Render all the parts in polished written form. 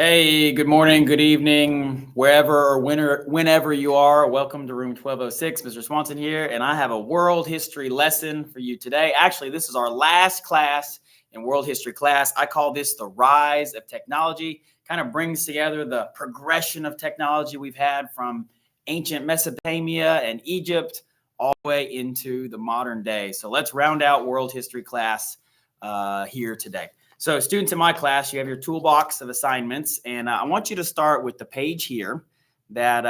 Hey, good morning, good evening, wherever or whenever you are. Welcome to room 1206. Mr. Swanson here, and I have a world history lesson for you today. Actually, this is our last class in world history class. I call this the rise of technology. Kind of brings together the progression of technology we've had from ancient Mesopotamia and Egypt all the way into the modern day. So let's round out world history class here today. So students in my class, you have your toolbox of assignments, and I want you to start with the page here that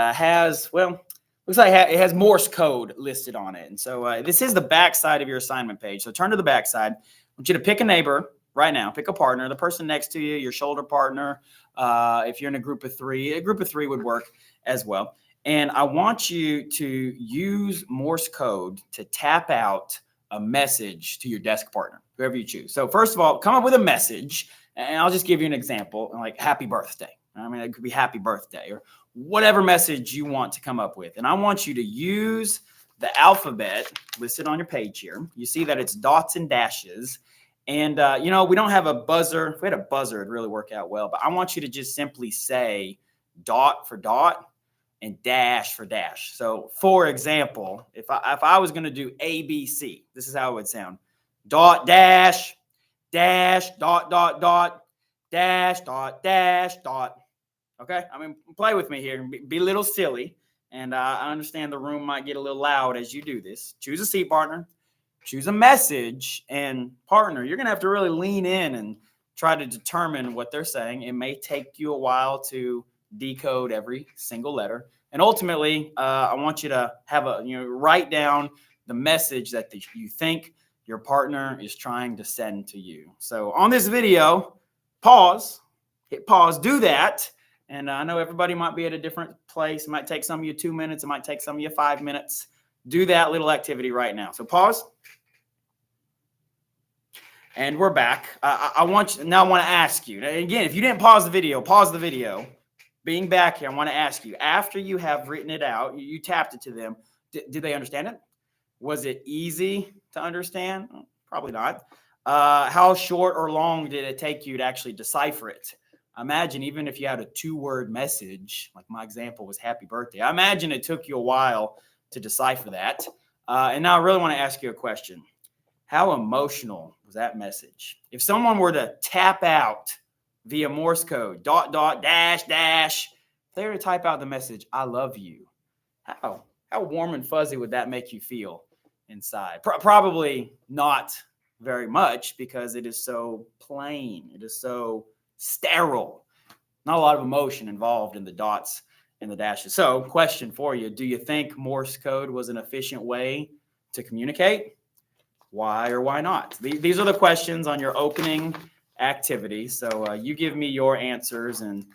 looks like it has Morse code listed on it. And so this is the back side of your assignment page. So turn to the back side. I want you to pick a neighbor right now, pick a partner, the person next to you, your shoulder partner. If you're in a group of three would work as well. And I want you to use Morse code to tap out a message to your desk partner, whoever you choose. So first of all, come up with a message, and I'll just give you an example, like happy birthday. I mean, it could be happy birthday or whatever message you want to come up with. And I want you to use the alphabet listed on your page here. You see that it's dots and dashes. And, we don't have a buzzer. If we had a buzzer, it'd really work out well. But I want you to just simply say dot for dot and dash for dash. So for example, if I was going to do ABC, this is how it would sound. Dot, dash, dash, dot, dot, dot, dash, dot, dash, dot. Okay? I mean, play with me here. Be a little silly. And I understand the room might get a little loud as you do this. Choose a seat, partner. Choose a message. And partner, you're going to have to really lean in and try to determine what they're saying. It may take you a while to decode every single letter. And ultimately, I want you to have write down the message that you think your partner is trying to send to you. So on this video, hit pause, do that. And I know everybody might be at a different place. It might take some of you 2 minutes. It might take some of you 5 minutes. Do that little activity right now. So pause. And we're back. I want to ask you. Again, if you didn't pause the video. Being back here, I want to ask you, after you have written it out, you tapped it to them, did they understand it? Was it easy to understand? Probably not. How short or long did it take you to actually decipher it? Imagine even if you had a 2-word message, like my example was happy birthday. I imagine it took you a while to decipher that. And now I really want to ask you a question. How emotional was that message? If someone were to tap out via Morse code, dot, dot, dash, dash, if they were to type out the message, I love you, how warm and fuzzy would that make you feel inside? Probably not very much, because it is so plain. It is so sterile. Not a lot of emotion involved in the dots and the dashes. So question for you, do you think Morse code was an efficient way to communicate? Why or why not? These are the questions on your opening activity. So you give me your answers and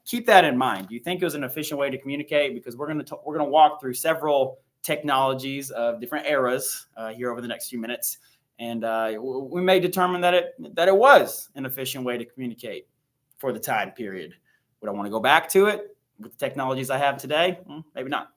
keep that in mind. Do you think it was an efficient way to communicate? Because we're going to walk through several technologies of different eras here over the next few minutes, and we may determine that it was an efficient way to communicate for the time period. Would I want to go back to it with the technologies I have today? Maybe not.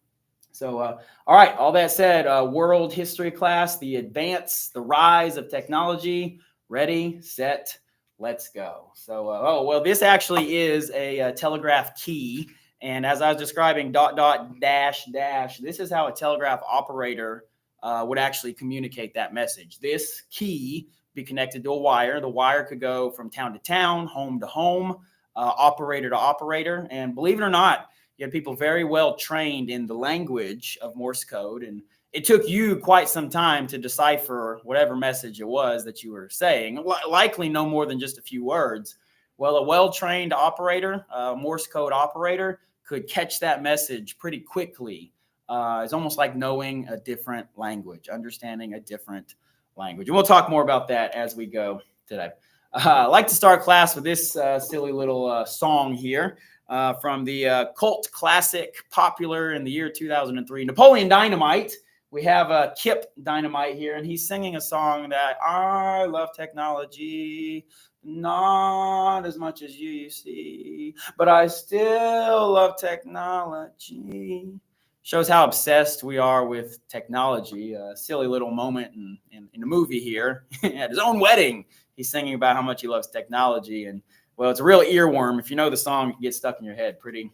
So, all right. All that said, world history class, the rise of technology. Ready, set, let's go. So, this actually is a telegraph key. And as I was describing, dot, dot, dash, dash, this is how a telegraph operator would actually communicate that message. This key be connected to a wire. The wire could go from town to town, home to home, operator to operator. And believe it or not, you had people very well trained in the language of Morse code. And it took you quite some time to decipher whatever message it was that you were saying, likely no more than just a few words. Well, a well-trained operator, Morse code operator, could catch that message pretty quickly. It's almost like knowing a different language, understanding a different language. And we'll talk more about that as we go today. I like to start class with this silly little song here from the cult classic, popular in the year 2003, Napoleon Dynamite. We have Kip Dynamite here, and he's singing a song that I love technology, not as much as you see, but I still love technology. Shows how obsessed we are with technology. A silly little moment in the movie here. At his own wedding, he's singing about how much he loves technology. And Well, it's a real earworm. If you know the song, it can get stuck in your head pretty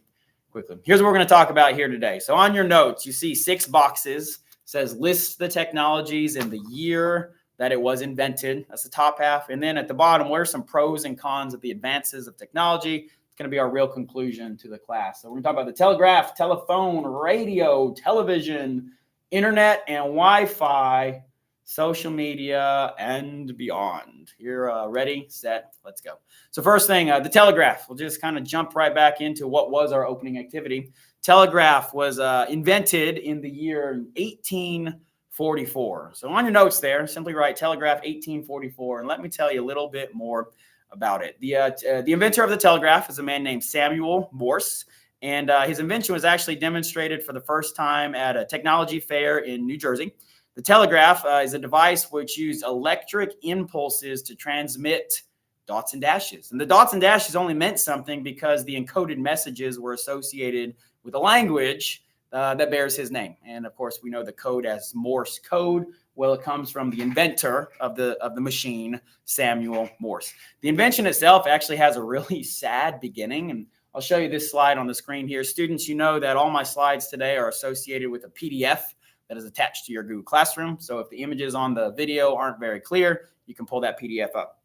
quickly. Here's what we're going to talk about here today. So on your notes, you see 6 boxes. It says list the technologies and the year that it was invented. That's the top half. And then at the bottom, what are some pros and cons of the advances of technology? It's going to be our real conclusion to the class. So we're going to talk about the telegraph, telephone, radio, television, internet, and Wi-Fi, social media, and beyond. You're ready, set, let's go. So first thing, the telegraph. We'll just kind of jump right back into what was our opening activity. Telegraph was invented in the year 1844. So on your notes there, simply write telegraph 1844, and let me tell you a little bit more about it. The inventor of the telegraph is a man named Samuel Morse, and his invention was actually demonstrated for the first time at a technology fair in New Jersey. The telegraph is a device which used electric impulses to transmit dots and dashes. And the dots and dashes only meant something because the encoded messages were associated with a language that bears his name. And of course, we know the code as Morse code. Well, it comes from the inventor of the machine, Samuel Morse. The invention itself actually has a really sad beginning. And I'll show you this slide on the screen here. Students, you know that all my slides today are associated with a PDF that is attached to your Google Classroom. So if the images on the video aren't very clear, you can pull that PDF up.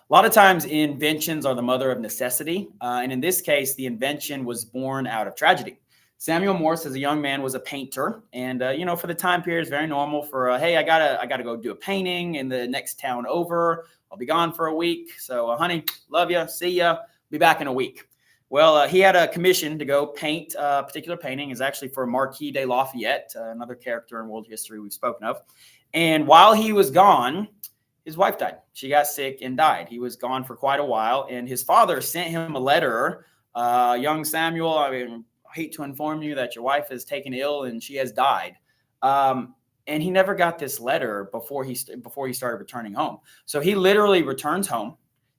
A lot of times inventions are the mother of necessity. And in this case, the invention was born out of tragedy. Samuel Morse, as a young man, was a painter. And, for the time period, it's very normal for, hey, I gotta go do a painting in the next town over. I'll be gone for a week. So, honey, love you. See ya. Be back in a week. Well, he had a commission to go paint a particular painting. It's actually for Marquis de Lafayette, another character in world history we've spoken of. And while he was gone, his wife died. She got sick and died. He was gone for quite a while. And his father sent him a letter. Young Samuel, I hate to inform you that your wife is taken ill and she has died. And he never got this letter before he started returning home. So he literally returns home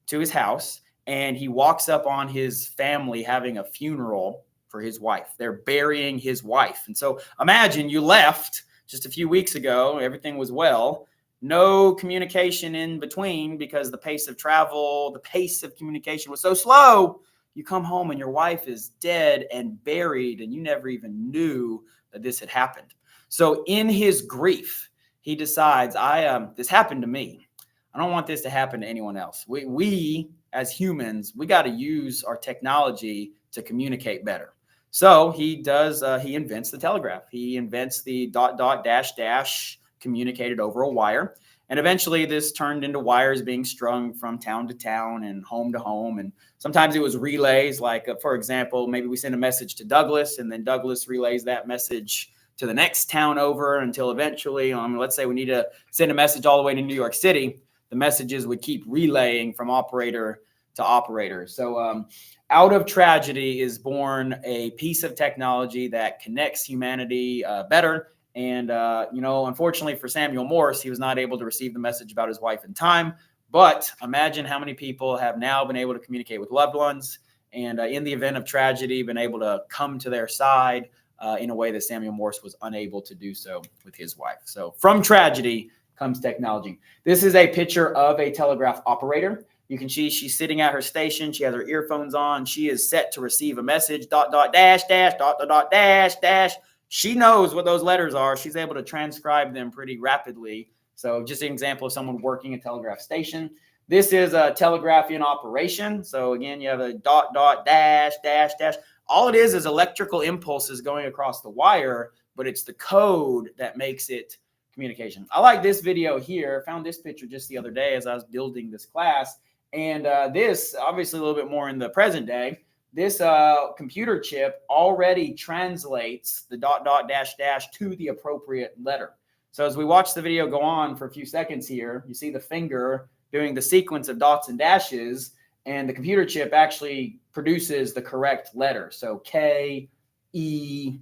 to his house. And he walks up on his family having a funeral for his wife. They're burying his wife. And so imagine you left just a few weeks ago. Everything was well. No communication in between because the pace of travel, the pace of communication was so slow. You come home and your wife is dead and buried, and you never even knew that this had happened. So in his grief, he decides, this happened to me. I don't want this to happen to anyone else. We as humans, we got to use our technology to communicate better. So he invents the telegraph. He invents the ... communicated over a wire. And eventually this turned into wires being strung from town to town and home to home. And sometimes it was relays, like, for example, maybe we send a message to Douglas and then Douglas relays that message to the next town over until eventually, let's say we need to send a message all the way to New York City. The messages would keep relaying from operator to operator. So out of tragedy is born a piece of technology that connects humanity better. And, unfortunately for Samuel Morse, he was not able to receive the message about his wife in time. But imagine how many people have now been able to communicate with loved ones and in the event of tragedy, been able to come to their side in a way that Samuel Morse was unable to do so with his wife. So from tragedy comes technology. This is a picture of a telegraph operator. You can see she's sitting at her station. She has her earphones on. She is set to receive a message, ... She knows what those letters are. She's able to transcribe them pretty rapidly. So just an example of someone working a telegraph station. This is a telegraph in operation. So again, you have a ... All it is electrical impulses going across the wire, but it's the code that makes it communication. I like this video here. Found this picture just the other day as I was building this class. And this, obviously a little bit more in the present day, this computer chip already translates the ... to the appropriate letter. So as we watch the video go on for a few seconds here, you see the finger doing the sequence of dots and dashes, and the computer chip actually produces the correct letter. So K, E,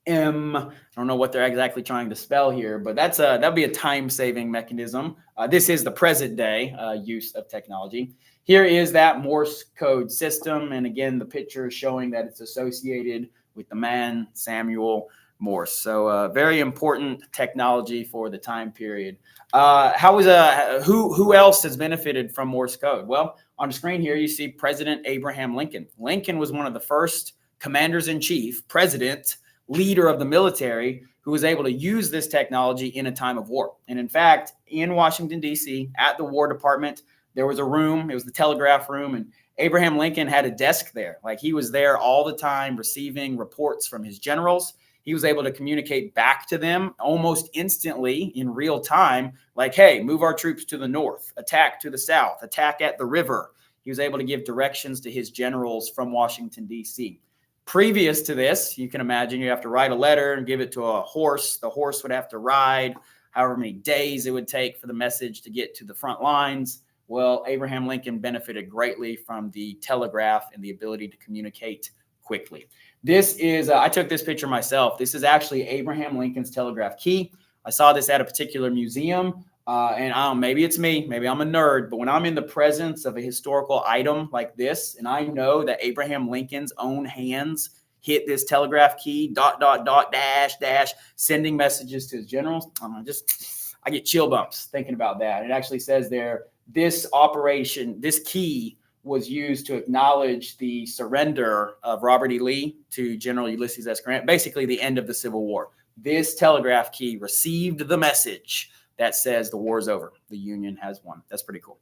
M. I don't know what they're exactly trying to spell here, but that'd be a time-saving mechanism. This is the present day use of technology. Here is that Morse code system, and again, the picture is showing that it's associated with the man Samuel Morse. So very important technology for the time period. Who else has benefited from Morse code? Well, On the screen here, you see President Abraham Lincoln. Lincoln was one of the first commanders-in-chief, president, leader of the military who was able to use this technology in a time of war. And in fact, in Washington, D.C., at the War Department, there was a room. It was the telegraph room, and Abraham Lincoln had a desk there. Like, he was there all the time receiving reports from his generals. He was able to communicate back to them almost instantly in real time, like, hey, move our troops to the north, attack to the south, attack at the river. He was able to give directions to his generals from Washington, D.C. Previous to this, you can imagine you have to write a letter and give it to a horse. The horse would have to ride however many days it would take for the message to get to the front lines. Well, Abraham Lincoln benefited greatly from the telegraph and the ability to communicate quickly. This is, I took this picture myself. This is actually Abraham Lincoln's telegraph key. I saw this at a particular museum, and I don't know, maybe it's me, maybe I'm a nerd, but when I'm in the presence of a historical item like this, and I know that Abraham Lincoln's own hands hit this telegraph key, ... sending messages to his generals, I get chill bumps thinking about that. It actually says there, this operation, this key was used to acknowledge the surrender of Robert E. Lee to General Ulysses S. Grant, basically the end of the Civil War. This telegraph key received the message that says the war is over. The Union has won. That's pretty cool.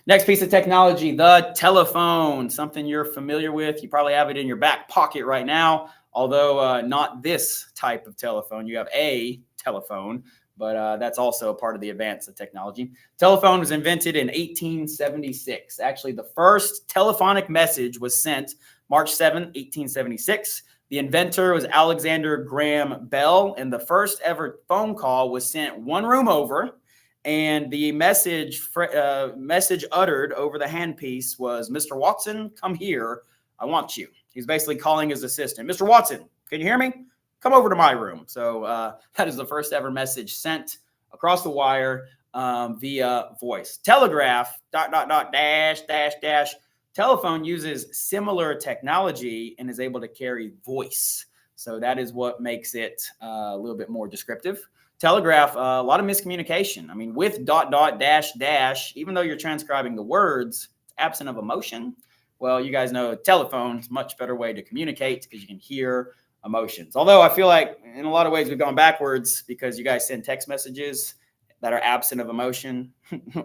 Next piece of technology, the telephone, something you're familiar with. You probably have it in your back pocket right now, although not this type of telephone. You have a telephone, but that's also part of the advance of technology. Telephone was invented in 1876. Actually, the first telephonic message was sent March 7, 1876. The inventor was Alexander Graham Bell, and the first ever phone call was sent one room over, and the message uttered over the handpiece was, "Mr. Watson, come here. I want you." He's basically calling his assistant. "Mr. Watson, can you hear me? Come over to my room." So that is the first ever message sent across the wire via voice. Telegraph, ... Telephone uses similar technology and is able to carry voice. So that is what makes it a little bit more descriptive. Telegraph, a lot of miscommunication. I mean, with ... even though you're transcribing the words, it's absent of emotion. Well, you guys know telephone's a much better way to communicate because you can hear emotions. Although I feel like in a lot of ways we've gone backwards because you guys send text messages that are absent of emotion,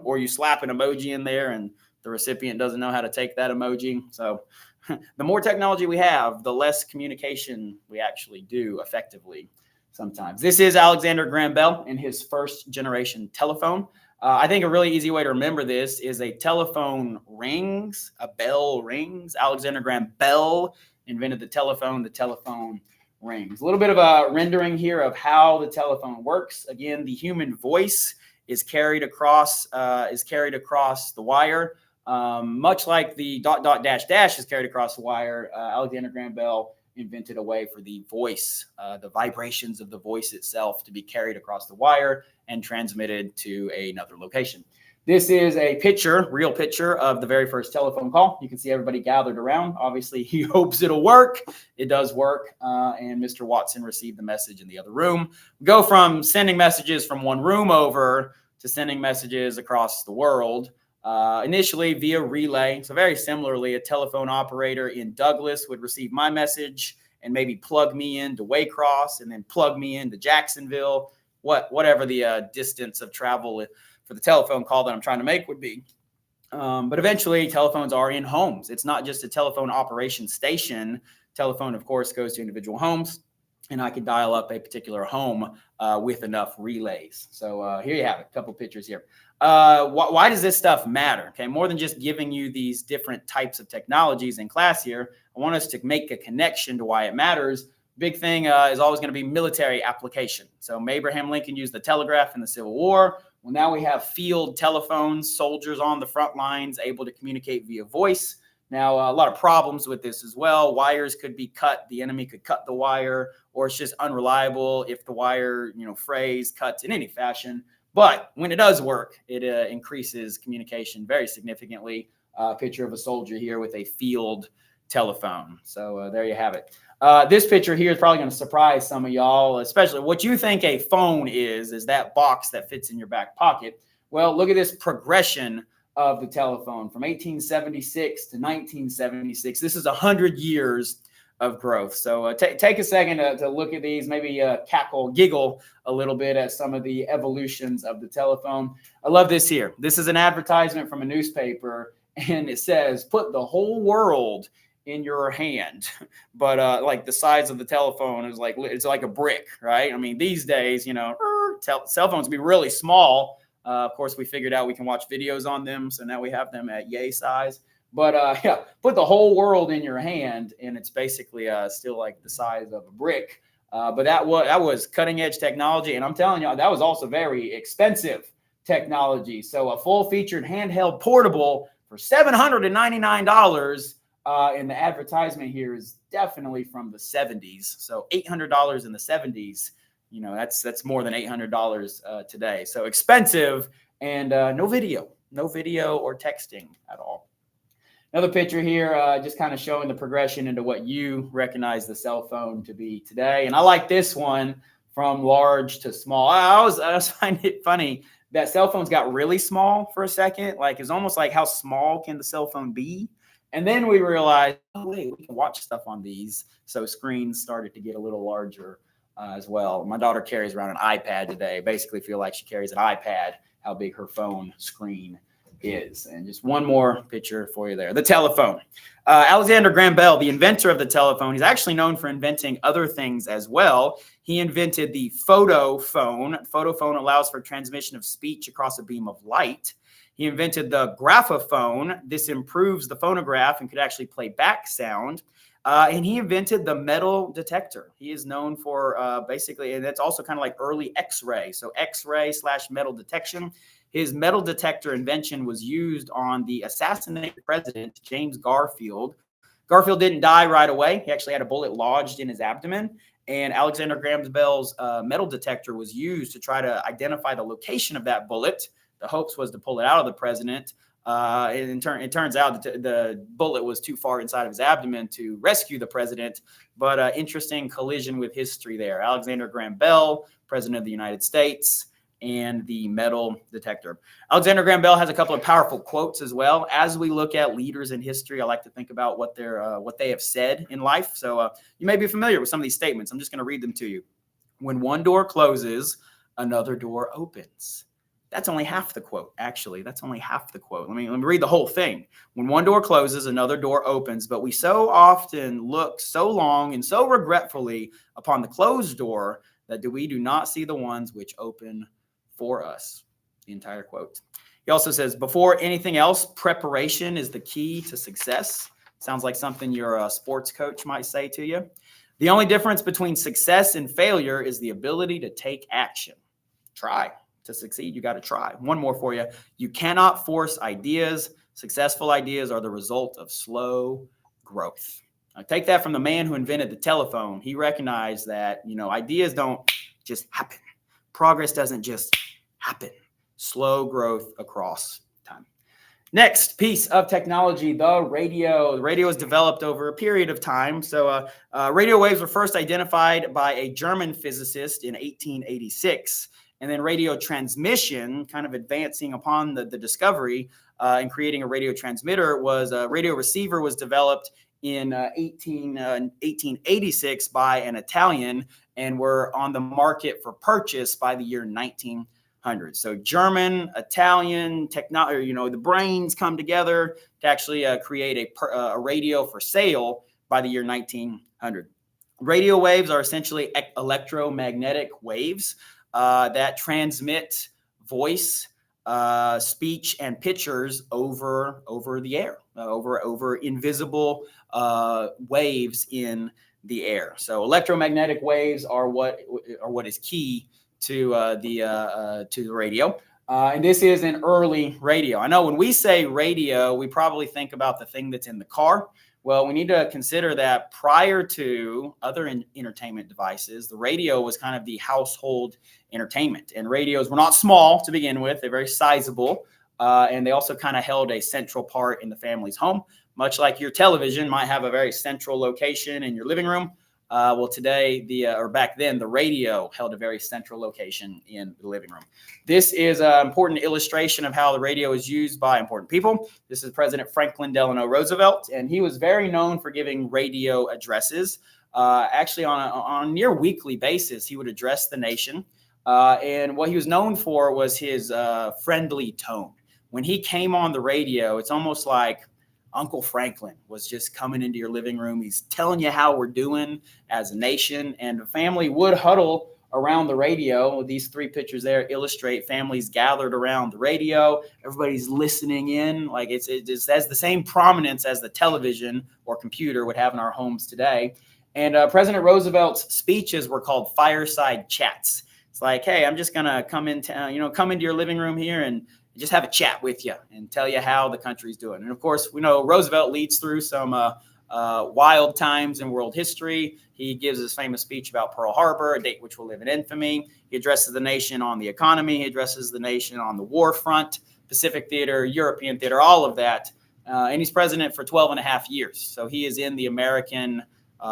or you slap an emoji in there and the recipient doesn't know how to take that emoji. So the more technology we have, the less communication we actually do effectively sometimes. This is Alexander Graham Bell in his first generation telephone. I think a really easy way to remember this is a telephone rings, a bell rings. Alexander Graham Bell invented the telephone rings. A little bit of a rendering here of how the telephone works. Again, the human voice is carried across the wire. Much like the ... is carried across the wire, Alexander Graham Bell invented a way for the voice, the vibrations of the voice itself, to be carried across the wire and transmitted to another location. This is a picture, real picture of the very first telephone call. You can see everybody gathered around. Obviously, he hopes it'll work. It does work, and Mr. Watson received the message in the other room. We go from sending messages from one room over to sending messages across the world. Initially via relay. So very similarly, a telephone operator in Douglas would receive my message and maybe plug me into Waycross and then plug me into Jacksonville, whatever the distance of travel for the telephone call that I'm trying to make would be. But eventually telephones are in homes. It's not just a telephone operation station. Telephone, of course, goes to individual homes, and I could dial up a particular home with enough relays. So here you have it, a couple pictures here. Why does this stuff matter? Okay, more than just giving you these different types of technologies in class here, I want us to make a connection to why it matters. Big thing is always going to be military application. So Abraham Lincoln used the telegraph in the Civil War. Well, now we have field telephones, soldiers on the front lines able to communicate via voice. Now, a lot of problems with this as well. Wires could be cut. The enemy could cut the wire, or it's just unreliable if the wire, frays, cuts in any fashion. But when it does work, it increases communication very significantly. A picture of a soldier here with a field telephone. So there you have it. This picture here is probably going to surprise some of y'all, especially what you think a phone is that box that fits in your back pocket. Well, look at this progression of the telephone from 1876 to 1976. This is 100 years of growth. So take a second to look at these, maybe cackle, giggle a little bit at some of the evolutions of the telephone. I love this here. This is an advertisement from a newspaper, and it says, "Put the whole world in your hand." But like the size of the telephone is like, it's like a brick, right? I mean, these days, cell phones be really small. Of course, we figured out we can watch videos on them, so now we have them at yay size. But yeah, put the whole world in your hand, and it's basically still like the size of a brick. But that was cutting edge technology, and I'm telling you, that was also very expensive technology. So a full featured handheld portable for $799. And the advertisement here is definitely from the 70s. So $800 in the 70s. That's more than $800 today. So expensive, and no video or texting at all. Another picture here, just kind of showing the progression into what you recognize the cell phone to be today. And I like this one, from large to small. I always find it funny that cell phones got really small for a second. Like, it's almost like, how small can the cell phone be? And then we realized, oh, wait, we can watch stuff on these. So screens started to get a little larger as well. My daughter carries around an iPad today. Basically feel like she carries an iPad, how big her phone screen is. And just one more picture for you there. The telephone. Alexander Graham Bell, the inventor of the telephone, he's actually known for inventing other things as well. He invented the photophone. Photophone allows for transmission of speech across a beam of light. He invented the graphophone. This improves the phonograph and could actually play back sound. And he invented the metal detector. He is known for basically, and that's also kind of like early X-ray. So X-ray/metal detection. His metal detector invention was used on the assassinated president, James Garfield. Garfield didn't die right away. He actually had a bullet lodged in his abdomen. And Alexander Graham Bell's metal detector was used to try to identify the location of that bullet. The hopes was to pull it out of the president. It turns out that the bullet was too far inside of his abdomen to rescue the president. But interesting collision with history there. Alexander Graham Bell, President of the United States, and the metal detector. Alexander Graham Bell has a couple of powerful quotes as well. As we look at leaders in history, I like to think about what they have said in life. So you may be familiar with some of these statements. I'm just going to read them to you. When one door closes, another door opens. That's only half the quote, actually. That's only half the quote. Let me read the whole thing. When one door closes, another door opens, but we so often look so long and so regretfully upon the closed door that we do not see the ones which open for us. The entire quote. He also says, before anything else, preparation is the key to success. Sounds like something your sports coach might say to you. The only difference between success and failure is the ability to take action. Try. To succeed, you got to try. One more for you. You cannot force ideas. Successful ideas are the result of slow growth. Now, take that from the man who invented the telephone. He recognized that, ideas don't just happen. Progress doesn't just happen. Slow growth across time. Next piece of technology, the radio. The radio was developed over a period of time. So radio waves were first identified by a German physicist in 1886. And then radio transmission, kind of advancing upon the discovery and creating a radio transmitter, was a radio receiver was developed in 1886 by an Italian, and were on the market for purchase by the year 1900. So German, Italian technology, the brains come together to actually create a radio for sale by the year 1900. Radio waves are essentially electromagnetic waves that transmit voice, speech, and pictures over the air, over invisible waves in the air. So electromagnetic waves are what is key to the radio. And this is an early radio. I know when we say radio, we probably think about the thing that's in the car. Well, we need to consider that prior to other entertainment devices, the radio was kind of the household entertainment. And radios were not small to begin with. They're very sizable. And they also kind of held a central part in the family's home. Much like your television might have a very central location in your living room, Well, today, or back then, the radio held a very central location in the living room. This is an important illustration of how the radio is used by important people. This is President Franklin Delano Roosevelt, and he was very known for giving radio addresses. Actually, on a near weekly basis, he would address the nation. And what he was known for was his friendly tone. When he came on the radio, it's almost like Uncle Franklin was just coming into your living room. He's telling you how we're doing as a nation, and the family would huddle around the radio. These three pictures there illustrate families gathered around the radio. Everybody's listening in. Like it has the same prominence as the television or computer would have in our homes today. And President Roosevelt's speeches were called fireside chats. It's like, hey, I'm just gonna come into your living room here and just have a chat with you and tell you how the country's doing. And of course, we know Roosevelt leads through some wild times in world history. He gives his famous speech about Pearl Harbor, a date which will live in infamy. He addresses the nation on the economy. He addresses the nation on the war front, Pacific theater, European theater, all of that. And he's president for 12 and a half years. So he is in the American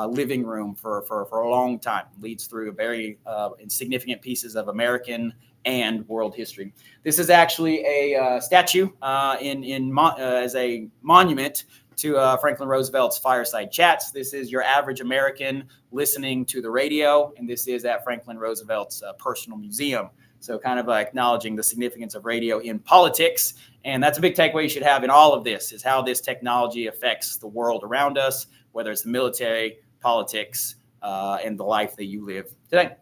living room for a long time, leads through very insignificant pieces of American and world history. This is actually a statue as a monument to Franklin Roosevelt's fireside chats. This is your average American listening to the radio, and this is at Franklin Roosevelt's personal museum. So kind of acknowledging the significance of radio in politics. And that's a big takeaway you should have in all of this, is how this technology affects the world around us, whether it's the military, politics, and the life that you live today.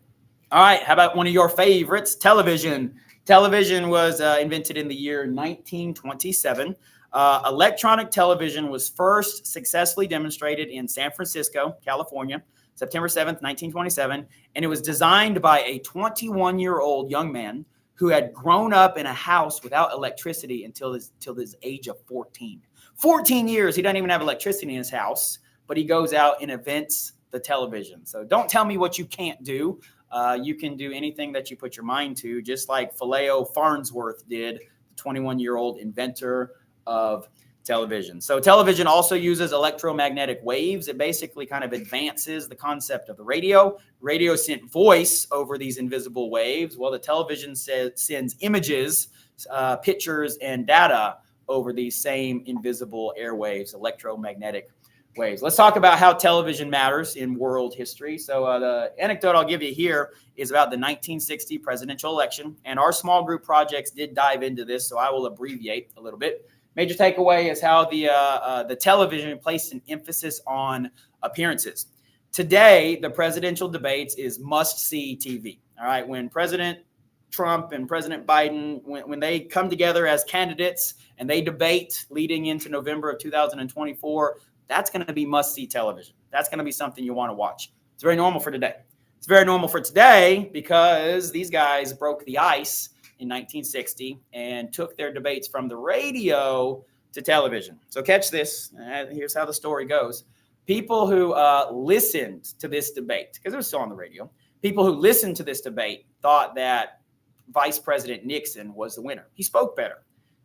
All right, how about one of your favorites, television? Television was invented in the year 1927. Electronic television was first successfully demonstrated in San Francisco, California, September 7th, 1927, and it was designed by a 21-year-old young man who had grown up in a house without electricity until his age of 14. 14 years, he doesn't even have electricity in his house, but he goes out and invents the television. So don't tell me what you can't do. You can do anything that you put your mind to, just like Phileo Farnsworth did, the 21-year-old inventor of television. So television also uses electromagnetic waves. It basically kind of advances the concept of the radio. Radio sent voice over these invisible waves, while the television sends images, pictures, and data over these same invisible airwaves, electromagnetic waves. Let's talk about how television matters in world history. So the anecdote I'll give you here is about the 1960 presidential election, and our small group projects did dive into this, so I will abbreviate a little bit. Major takeaway is how the television placed an emphasis on appearances. Today, the presidential debates is must-see TV. All right, when President Trump and President Biden, when they come together as candidates and they debate leading into November of 2024, that's going to be must-see television. That's going to be something you want to watch. It's very normal for today. It's very normal for today because these guys broke the ice in 1960 and took their debates from the radio to television. So catch this. Here's how the story goes. People who listened to this debate, because it was still on the radio, people who listened to this debate thought that Vice President Nixon was the winner. He spoke better.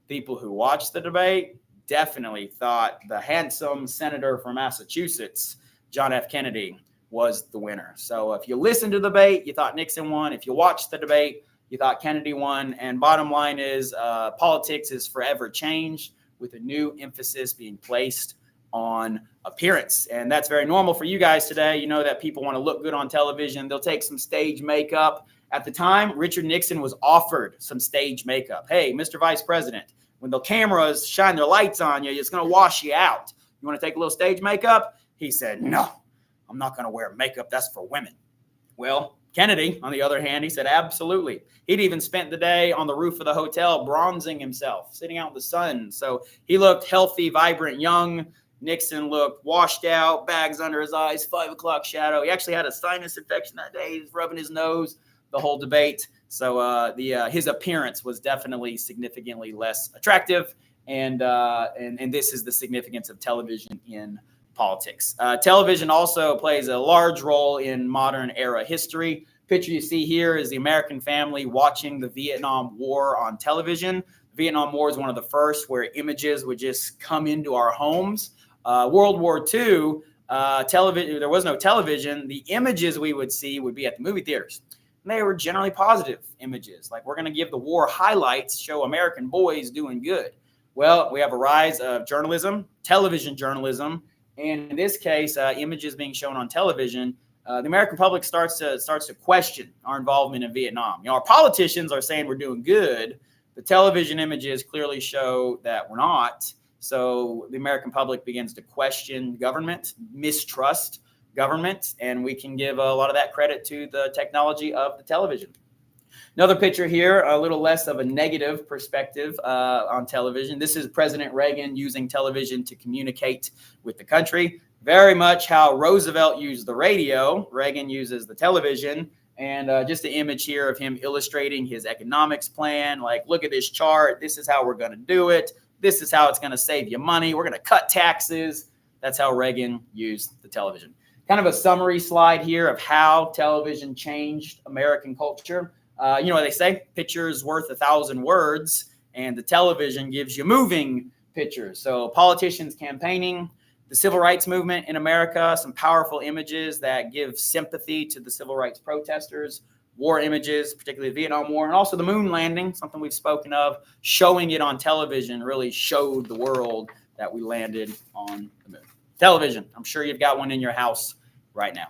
People who watched the debate definitely thought the handsome senator from Massachusetts, John F. Kennedy, was the winner. So if you listened to the debate, you thought Nixon won. If you watched the debate, you thought Kennedy won. And bottom line is politics is forever changed, with a new emphasis being placed on appearance. And that's very normal for you guys today. You know that people want to look good on television. They'll take some stage makeup. At the time, Richard Nixon was offered some stage makeup. Hey, Mr. Vice President, when the cameras shine their lights on you, it's going to wash you out. You want to take a little stage makeup? He said, no, I'm not going to wear makeup. That's for women. Well, Kennedy, on the other hand, he said, absolutely. He'd even spent the day on the roof of the hotel bronzing himself, sitting out in the sun. So he looked healthy, vibrant, young. Nixon looked washed out, bags under his eyes, 5 o'clock shadow. He actually had a sinus infection that day. He was rubbing his nose the whole debate. So his appearance was definitely significantly less attractive. And this is the significance of television in politics. Television also plays a large role in modern era history. Picture you see here is the American family watching the Vietnam War on television. The Vietnam War is one of the first where images would just come into our homes. World War II, television, there was no television, the images we would see would be at the movie theaters. And they were generally positive images. Like, we're going to give the war highlights, show American boys doing good. Well, we have a rise of journalism, television journalism, and in this case, images being shown on television. The American public starts to question our involvement in Vietnam. Our politicians are saying we're doing good. The television images clearly show that we're not. So the American public begins to question government, mistrust government, and we can give a lot of that credit to the technology of the television. Another picture here, a little less of a negative perspective on television. This is President Reagan using television to communicate with the country. Very much how Roosevelt used the radio, Reagan uses the television. And just an image here of him illustrating his economics plan. Like, look at this chart. This is how we're going to do it. This is how it's going to save you money. We're going to cut taxes. That's how Reagan used the television. Kind of a summary slide here of how television changed American culture. You know what they say, pictures worth 1,000 words, and the television gives you moving pictures. So politicians campaigning, the civil rights movement in America, some powerful images that give sympathy to the civil rights protesters, war images, particularly the Vietnam War, and also the moon landing, something we've spoken of. Showing it on television really showed the world that we landed on the moon. Television, I'm sure you've got one in your house right now.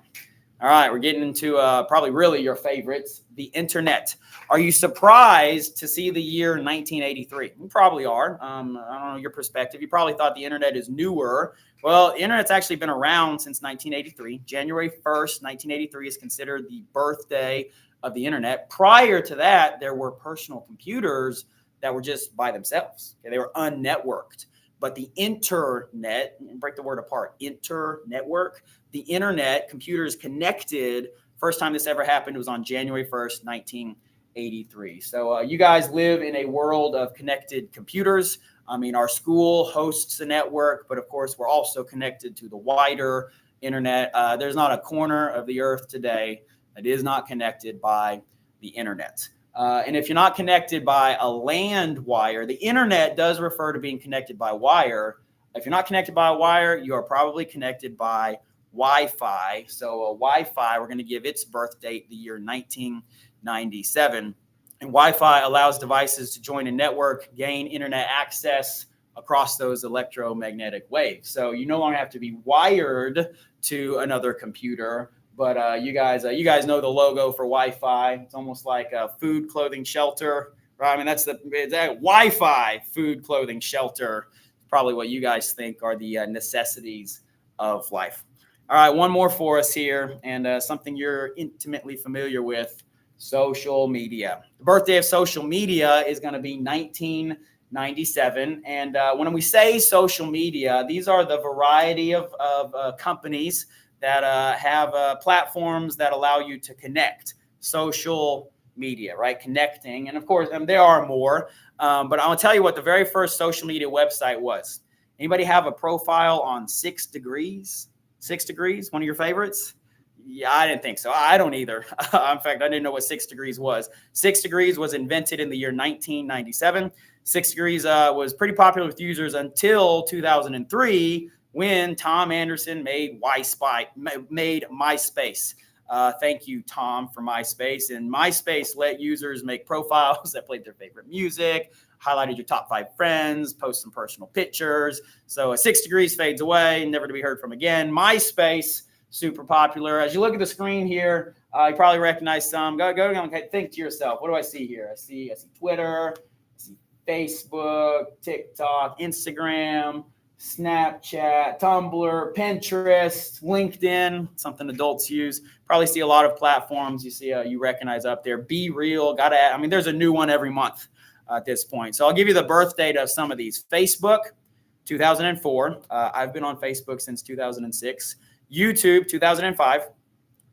All right, we're getting into probably really your favorites, the internet. Are you surprised to see the year 1983? You probably are. I don't know your perspective. You probably thought the internet is newer. Well, the internet's actually been around since 1983. January 1st, 1983 is considered the birthday of the internet. Prior to that, there were personal computers that were just by themselves. Okay? They were unnetworked. But the internet, break the word apart, internetwork, the internet, computers connected, first time this ever happened was on January 1st, 1983. So you guys live in a world of connected computers. I mean, our school hosts a network, but of course, we're also connected to the wider internet. There's not a corner of the earth today that is not connected by the internet. And if you're not connected by a land wire, the internet does refer to being connected by wire. If you're not connected by a wire, you are probably connected by Wi-Fi. So Wi-Fi, we're going to give its birth date the year 1997. And Wi-Fi allows devices to join a network, gain internet access across those electromagnetic waves. So you no longer have to be wired to another computer. But you guys know the logo for Wi-Fi. It's almost like a food, clothing, shelter, right? I mean, that's that Wi-Fi, food, clothing, shelter. Probably what you guys think are the necessities of life. All right, one more for us here, and something you're intimately familiar with: social media. The birthday of social media is going to be 1997. And when we say social media, these are the variety of companies that have platforms that allow you to connect. Social media, right? Connecting. And of course, there are more. But I'll tell you what the very first social media website was. Anybody have a profile on 6 Degrees? 6 Degrees, one of your favorites? Yeah, I didn't think so. I don't either. In fact, I didn't know what 6 Degrees was. 6 Degrees was invented in the year 1997. 6 Degrees was pretty popular with users until 2003, when Tom Anderson made MySpace. Thank you, Tom, for MySpace. And MySpace let users make profiles that played their favorite music, highlighted your top 5 friends, post some personal pictures. So 6 Degrees fades away, never to be heard from again. MySpace, super popular. As you look at the screen here, you probably recognize some. Go think to yourself, what do I see here? I see Twitter, I see Facebook, TikTok, Instagram, Snapchat, Tumblr, Pinterest, LinkedIn, something adults use. Probably see a lot of platforms you see, you recognize up there. Be Real, there's a new one every month at this point. So I'll give you the birth date of some of these. Facebook, 2004. I've been on Facebook since 2006. YouTube, 2005.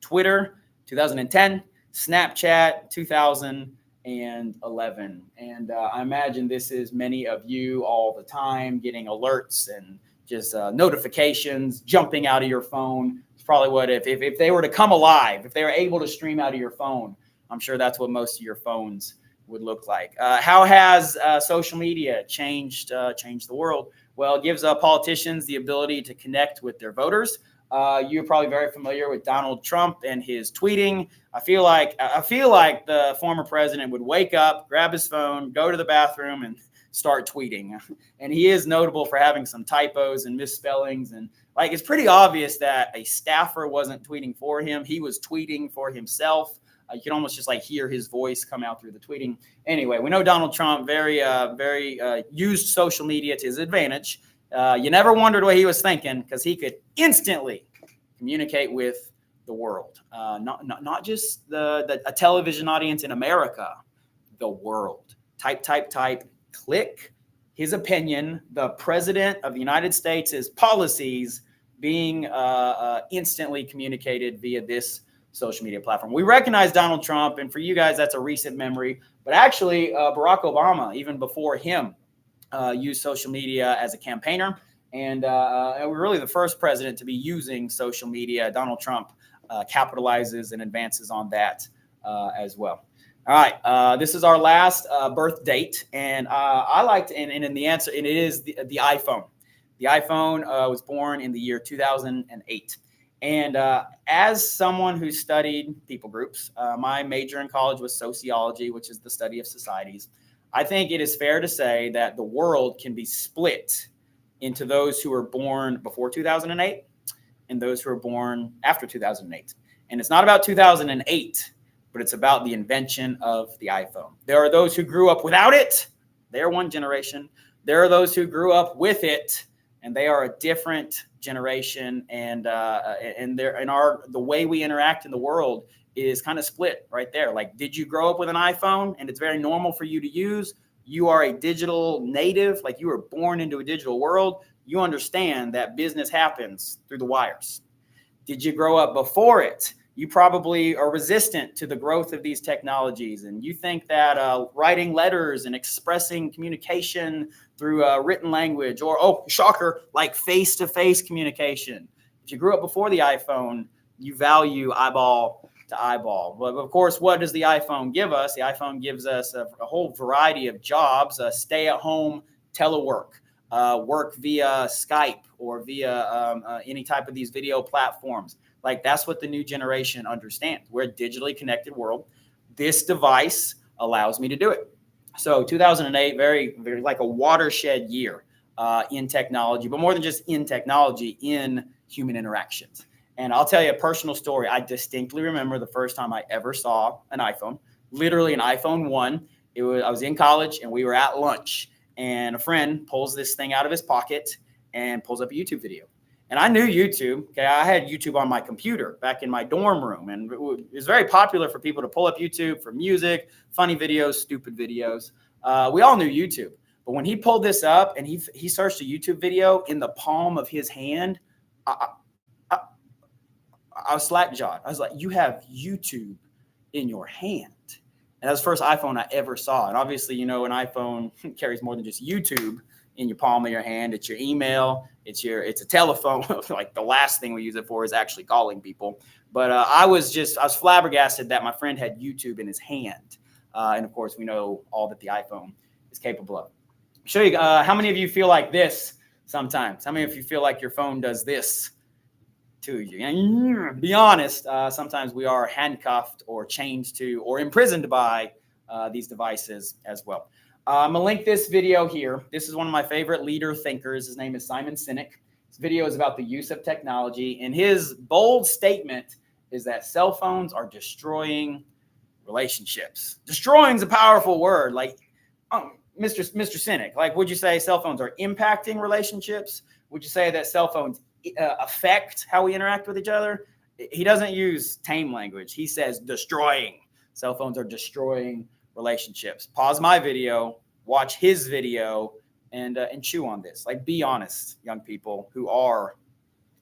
Twitter, 2010. Snapchat, 2011. And I imagine this is many of you all the time getting alerts and just notifications jumping out of your phone. It's probably what if they were to come alive, if they were able to stream out of your phone, I'm sure that's what most of your phones would look like. How has social media changed the world? Well, it gives politicians the ability to connect with their voters. You're probably very familiar with Donald Trump and his tweeting. I feel like the former president would wake up, grab his phone, go to the bathroom, and start tweeting. And he is notable for having some typos and misspellings. And like, it's pretty obvious that a staffer wasn't tweeting for him. He was tweeting for himself. You can almost just like hear his voice come out through the tweeting. Anyway, we know Donald Trump very used social media to his advantage. You never wondered what he was thinking, because he could instantly communicate with the world, not just a television audience in America, the world. Type, click his opinion. The president of the United States' policies being instantly communicated via this social media platform. We recognize Donald Trump, and for you guys, that's a recent memory. But actually, Barack Obama, even before him, used social media as a campaigner. And we're really the first president to be using social media. Donald Trump capitalizes and advances on that as well. All right, this is our last birth date, and I like to, and in the answer, and it is the iPhone. The iPhone was born in the year 2008. And as someone who studied people groups, my major in college was sociology, which is the study of societies. I think it is fair to say that the world can be split into those who were born before 2008 and those who were born after 2008. And it's not about 2008, but it's about the invention of the iPhone. There are those who grew up without it. They're one generation. There are those who grew up with it, and they are a different generation. And the way we interact in the world is kind of split right there. Like, did you grow up with an iPhone and it's very normal for you to use? You are a digital native, like you were born into a digital world. You understand that business happens through the wires. Did you grow up before it? You probably are resistant to the growth of these technologies, and you think that writing letters and expressing communication through written language, or, oh, shocker, like face-to-face communication. If you grew up before the iPhone, you value eyeball to eyeball. But of course, what does the iPhone give us? The iPhone gives us a whole variety of jobs, stay-at-home telework, work via Skype or via any type of these video platforms. Like, that's what the new generation understands. We're a digitally connected world. This device allows me to do it. So 2008, very, very like a watershed year in technology, but more than just in technology, in human interactions. And I'll tell you a personal story. I distinctly remember the first time I ever saw an iPhone, literally an iPhone 1. I was in college and we were at lunch, and a friend pulls this thing out of his pocket and pulls up a YouTube video. And I knew YouTube. Okay, I had YouTube on my computer back in my dorm room, and it was very popular for people to pull up YouTube for music, funny videos, stupid videos. We all knew YouTube. But when he pulled this up and he searched a YouTube video in the palm of his hand, I was slack-jawed. I was like, you have YouTube in your hand. And that was the first iPhone I ever saw. And obviously, you know, an iPhone carries more than just YouTube in your palm of your hand. It's your email. It's a telephone. Like, the last thing we use it for is actually calling people. But I was flabbergasted that my friend had YouTube in his hand. And of course, we know all that the iPhone is capable of. I'll show you how many of you feel like this sometimes. How many of you feel like your phone does this to you? And be honest, sometimes we are handcuffed or chained to or imprisoned by these devices as well. I'm going to link this video here. This is one of my favorite leader thinkers. His name is Simon Sinek. This video is about the use of technology, and his bold statement is that cell phones are destroying relationships. Destroying is a powerful word. Like, Mr. Sinek, like, would you say cell phones are impacting relationships? Would you say that cell phones affect how we interact with each other? He doesn't use tame language. He says destroying. Cell phones are destroying relationships. Pause my video, watch his video, and chew on this. Like, be honest, young people who are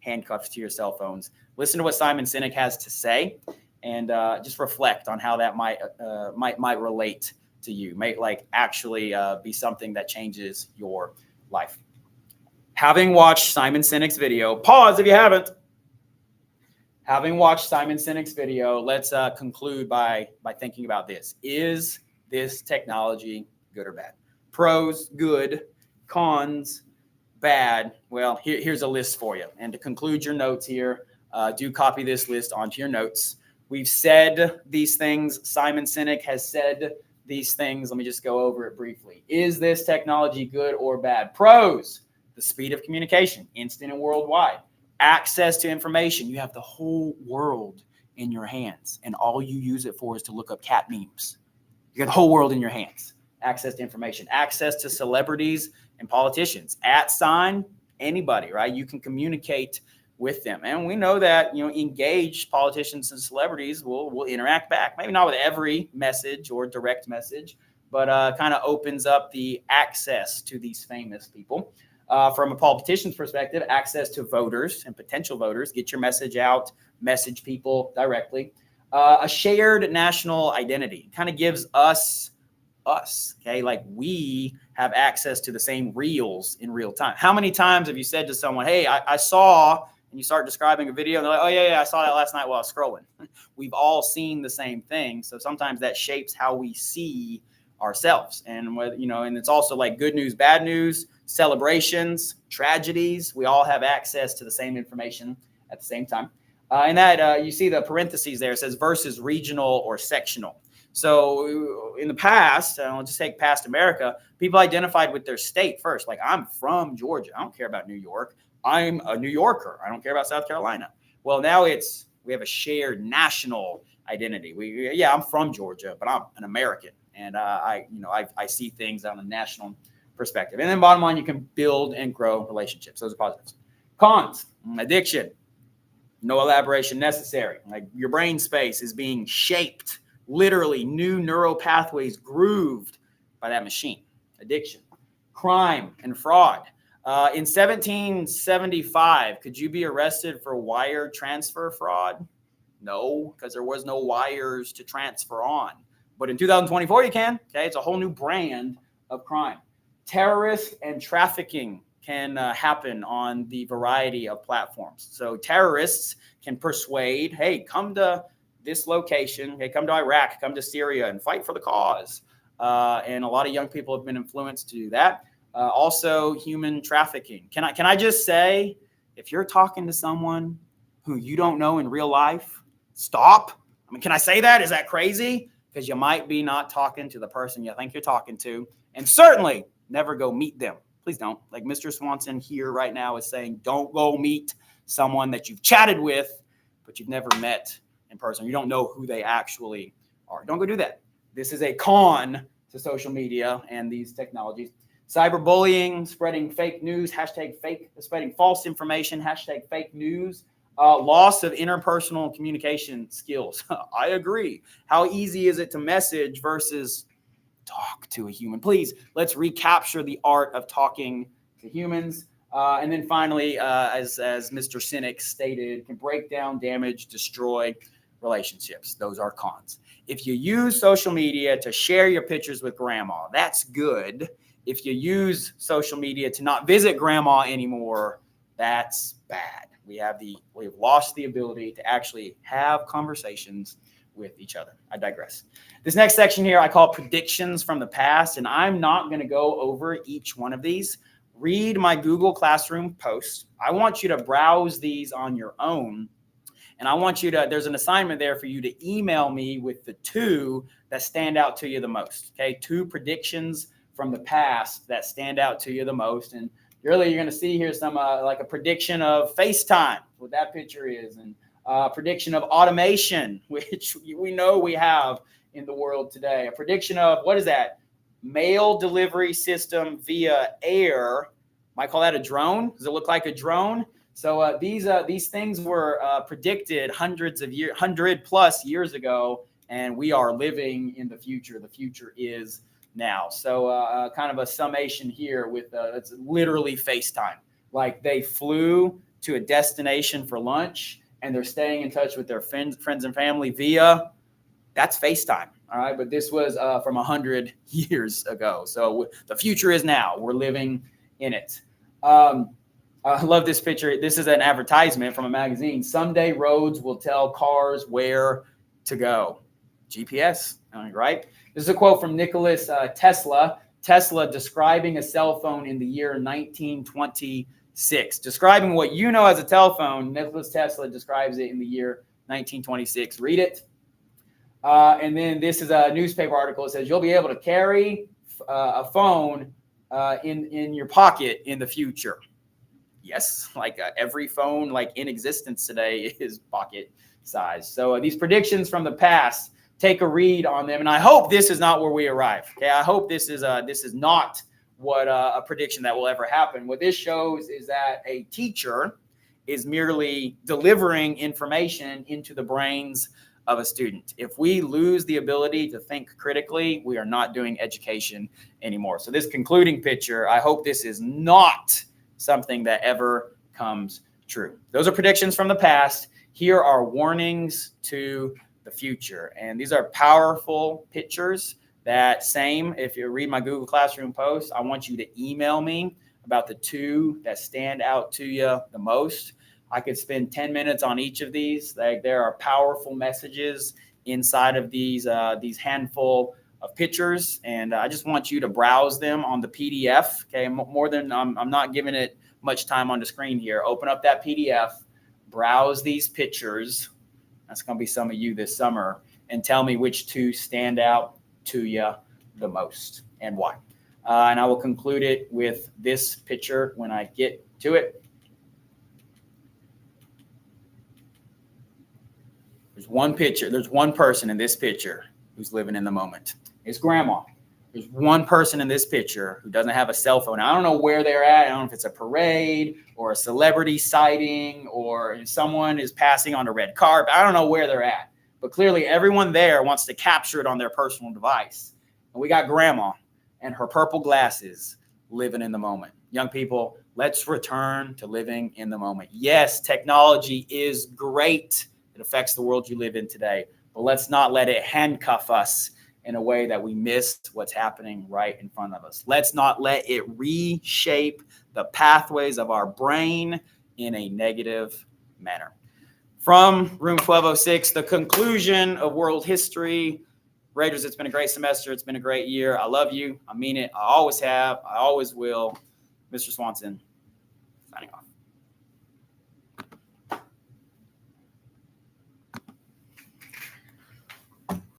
handcuffed to your cell phones. Listen to what Simon Sinek has to say, and just reflect on how that might relate to you. Might actually be something that changes your life. Having watched Simon Sinek's video, pause if you haven't. Having watched Simon Sinek's video, let's conclude by thinking about this. Is this technology good or bad? Pros, good. Cons, bad, well, here's a list for you. And to conclude your notes here, do copy this list onto your notes. We've said these things. Simon Sinek has said these things. Let me just go over it briefly. Is this technology good or bad? Pros: the speed of communication, instant and worldwide. Access to information. You have the whole world in your hands, and all you use it for is to look up cat memes. You got the whole world in your hands. Access to information, access to celebrities and politicians. Anybody, right? You can communicate with them. And we know that, engaged politicians and celebrities will interact back. Maybe not with every message or direct message, but kind of opens up the access to these famous people. From a politician's perspective, access to voters and potential voters, get your message out, message people directly. A shared national identity kind of gives us, okay? Like we have access to the same reels in real time. How many times have you said to someone, hey, I saw, and you start describing a video and they're like, oh yeah, I saw that last night while I was scrolling. We've all seen the same thing. So sometimes that shapes how we see ourselves. And and it's also like good news, bad news, celebrations, tragedies. We all have access to the same information at the same time. And that you see the parentheses there. It says versus regional or sectional. So in the past, I'll just take past America, people identified with their state first. Like, I'm from Georgia. I don't care about New York. I'm a New Yorker. I don't care about South Carolina. Well, now we have a shared national identity. I'm from Georgia, but I'm an American. And I see things on a national perspective. And then bottom line, you can build and grow relationships. Those are positives. Cons: addiction. No elaboration necessary. Like, your brain space is being shaped. Literally, new neural pathways grooved by that machine. Addiction. Crime and fraud. In 1775, could you be arrested for wire transfer fraud? No, because there was no wires to transfer on. But in 2024, you can. Okay, it's a whole new brand of crime. Terrorist and trafficking can happen on the variety of platforms. So terrorists can persuade, hey, come to this location, hey, come to Iraq, come to Syria and fight for the cause. And a lot of young people have been influenced to do that. Also, human trafficking. Can I just say, if you're talking to someone who you don't know in real life, stop. I mean, can I say that? Is that crazy? Because you might be not talking to the person you think you're talking to. And certainly never go meet them. Please don't. Like Mr. Swanson here right now is saying, don't go meet someone that you've chatted with, but you've never met in person. You don't know who they actually are. Don't go do that. This is a con to social media and these technologies. Cyberbullying, spreading fake news, spreading false information, #fake news. Loss of interpersonal communication skills. I agree. How easy is it to message versus talk to a human? Please, let's recapture the art of talking to humans. And then finally, as Mr. Sinek stated, can break down, damage, destroy relationships. Those are cons. If you use social media to share your pictures with grandma, that's good. If you use social media to not visit grandma anymore, that's bad. We've lost the ability to actually have conversations with each other. I digress. This next section here, I call predictions from the past, and I'm not going to go over each one of these. Read my Google Classroom post. I want you to browse these on your own, and I want you to, there's an assignment there for you to email me with the 2 that stand out to you the most. Okay, 2 predictions from the past that stand out to you the most. And really, you're going to see here some like a prediction of FaceTime, what that picture is, and prediction of automation, which we know we have in the world today. A prediction of, what is that? Mail delivery system via air. Might call that a drone. Does it look like a drone? So these things were predicted 100+ years ago, and we are living in the future. The future is now. So kind of a summation here with it's literally FaceTime. Like, they flew to a destination for lunch and they're staying in touch with their friends and family via, that's FaceTime. All right. But this was from 100 years ago. So the future is now. We're living in it. I love this picture. This is an advertisement from a magazine. Someday roads will tell cars where to go. GPS, right? This is a quote from Nicholas Tesla. Tesla describing a cell phone in the year 1926. Describing what you know as a telephone, Nikola Tesla describes it in the year 1926. Read it. And then this is a newspaper article. It says you'll be able to carry a phone in your pocket in the future. Yes, like every phone like in existence today is pocket size. So these predictions from the past, take a read on them, and I hope this is not where we arrive. Okay, I hope this is not what a prediction that will ever happen. What this shows is that a teacher is merely delivering information into the brains of a student. If we lose the ability to think critically, we are not doing education anymore. So this concluding picture, I hope this is not something that ever comes true. Those are predictions from the past. Here are warnings to the future. And these are powerful pictures that if you read my Google Classroom post, I want you to email me about the two that stand out to you the most. I could spend 10 minutes on each of these. Like, there are powerful messages inside of these handful of pictures, and I just want you to browse them on the PDF. Okay, more than I'm not giving it much time on the screen here. Open up that PDF, browse these pictures. That's going to be some of you this summer, and tell me which two stand out to you the most and why. And I will conclude it with this picture when I get to it. There's one picture. There's one person in this picture who's living in the moment. It's grandma. There's one person in this picture who doesn't have a cell phone. I don't know where they're at. I don't know if it's a parade or a celebrity sighting or someone is passing on a red carpet. I don't know where they're at. But clearly everyone there wants to capture it on their personal device. And we got grandma and her purple glasses living in the moment. Young people, let's return to living in the moment. Yes, technology is great. It affects the world you live in today. But let's not let it handcuff us in a way that we miss what's happening right in front of us. Let's not let it reshape the pathways of our brain in a negative manner. From Room 1206, the conclusion of world history. Raiders, it's been a great semester. It's been a great year. I love you. I mean it. I always have. I always will. Mr. Swanson, signing off.